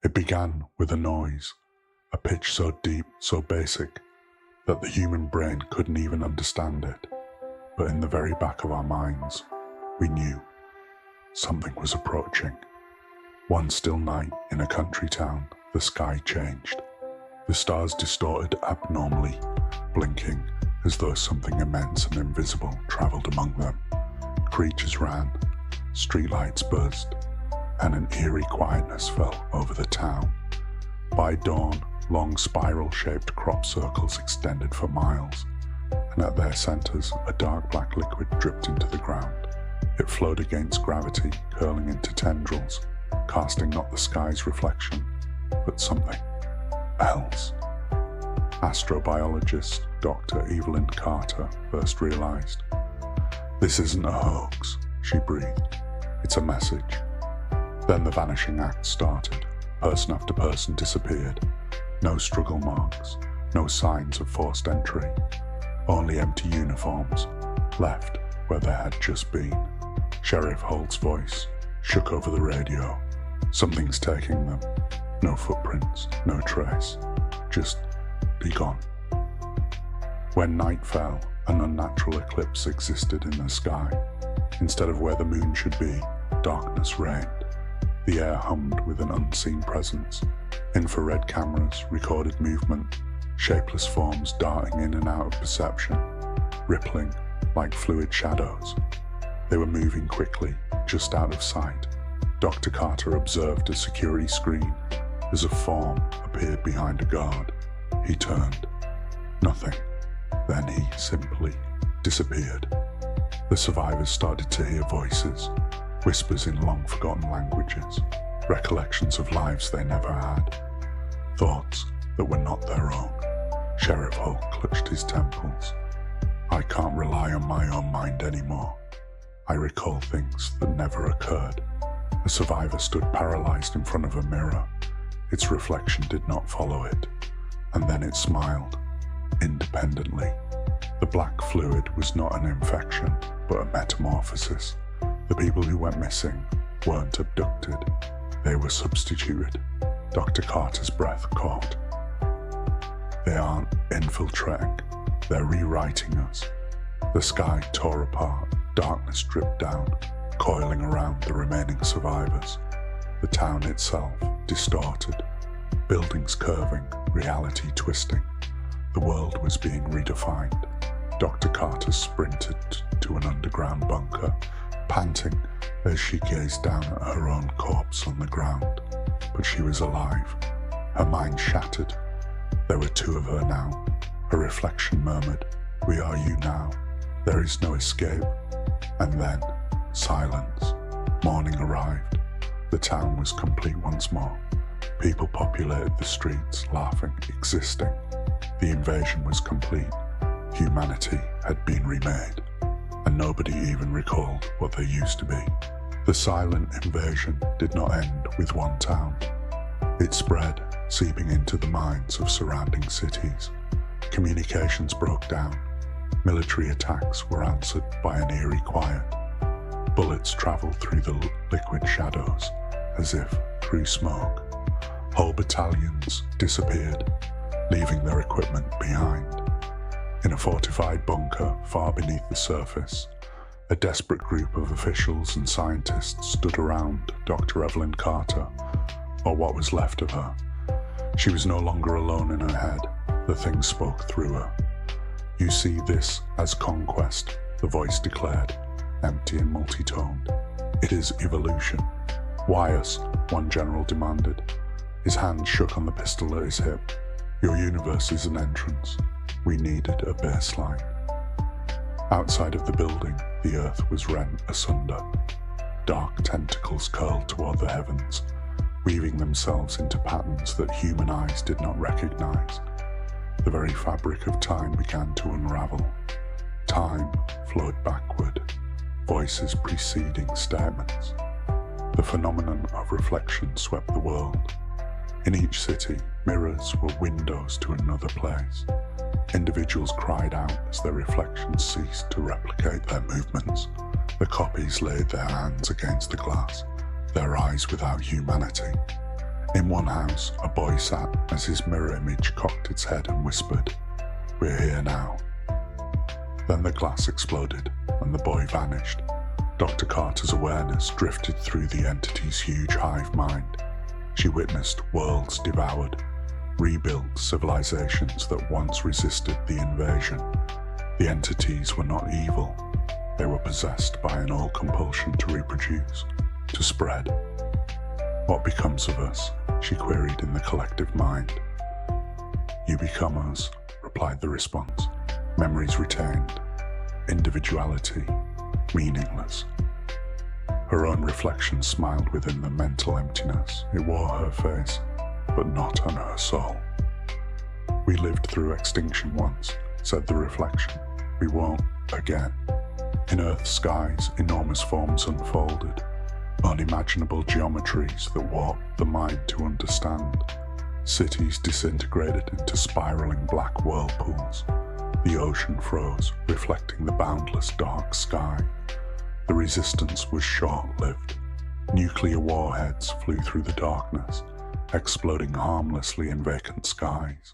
It began with a noise, a pitch so deep, so basic, that the human brain couldn't even understand it. But in the very back of our minds, we knew something was approaching. One still night in a country town, the sky changed. The stars distorted abnormally, blinking as though something immense and invisible travelled among them. Creatures ran, streetlights buzzed, and an eerie quietness fell over the town. By dawn, long spiral-shaped crop circles extended for miles, and at their centres a dark black liquid dripped into the ground. It flowed against gravity, curling into tendrils, casting not the sky's reflection, but something else. Astrobiologist Dr. Evelyn Carter first realised. "This isn't a hoax," she breathed. "It's a message." Then the vanishing act started. Person after person disappeared. No struggle marks, no signs of forced entry. Only empty uniforms, left where they had just been. Sheriff Holt's voice shook over the radio. "Something's taking them. No footprints, no trace. Just be gone." When night fell, an unnatural eclipse existed in the sky. Instead of where the moon should be, darkness reigned. The air hummed with an unseen presence. Infrared cameras recorded movement, shapeless forms darting in and out of perception, rippling like fluid shadows. They were moving quickly, just out of sight. Dr. Carter observed a security screen as a form appeared behind a guard. He turned. Nothing. Then he simply disappeared. The survivors started to hear voices, whispers in long-forgotten languages, recollections of lives they never had, thoughts that were not their own. Sheriff Holt clutched his temples. "I can't rely on my own mind anymore. I recall things that never occurred." A survivor stood paralyzed in front of a mirror. Its reflection did not follow it, and then it smiled, independently. The black fluid was not an infection, but a metamorphosis. The people who went missing weren't abducted, they were substituted. Dr. Carter's breath caught. "They aren't infiltrating, they're rewriting us." The sky tore apart, darkness dripped down, coiling around the remaining survivors. The town itself distorted, buildings curving, reality twisting. The world was being redefined. Dr. Carter sprinted to an underground bunker, panting as she gazed down at her own corpse on the ground. But she was alive. Her mind shattered. There were two of her now. Her reflection murmured, "We are you now. There is no escape." And then, silence. Morning arrived. The town was complete once more. People populated the streets, laughing, existing. The invasion was complete. Humanity had been remade, and nobody even recalled what they used to be. The silent invasion did not end with one town. It spread, seeping into the minds of surrounding cities. Communications broke down. Military attacks were answered by an eerie quiet. Bullets traveled through the liquid shadows, as if through smoke. Whole battalions disappeared, leaving their equipment behind. In a fortified bunker far beneath the surface, a desperate group of officials and scientists stood around Dr. Evelyn Carter, or what was left of her. She was no longer alone in her head. The thing spoke through her. "You see this as conquest," the voice declared, empty and multi-toned. "It is evolution." "Why us?" one general demanded. His hand shook on the pistol at his hip. "Your universe is an entrance. We needed a baseline." Outside of the building, the earth was rent asunder. Dark tentacles curled toward the heavens, weaving themselves into patterns that human eyes did not recognize. The very fabric of time began to unravel. Time flowed backward, voices preceding statements. The phenomenon of reflection swept the world. In each city, mirrors were windows to another place. Individuals cried out as their reflections ceased to replicate their movements. The copies laid their hands against the glass, their eyes without humanity. In one house, a boy sat as his mirror image cocked its head and whispered, "We're here now." Then the glass exploded and the boy vanished. Dr. Carter's awareness drifted through the entity's huge hive mind. She witnessed worlds devoured, rebuilt civilizations that once resisted the invasion. The entities were not evil. They were possessed by an old compulsion to reproduce, to spread. "What becomes of us?" she queried in the collective mind. "You become us," replied the response. "Memories retained. Individuality. Meaningless." Her own reflection smiled within the mental emptiness. It wore her face, but not on her soul. "We lived through extinction once," said the reflection. "We won't again." In Earth's skies, enormous forms unfolded, unimaginable geometries that warped the mind to understand. Cities disintegrated into spiraling black whirlpools. The ocean froze, reflecting the boundless dark sky. The resistance was short-lived. Nuclear warheads flew through the darkness, exploding harmlessly in vacant skies.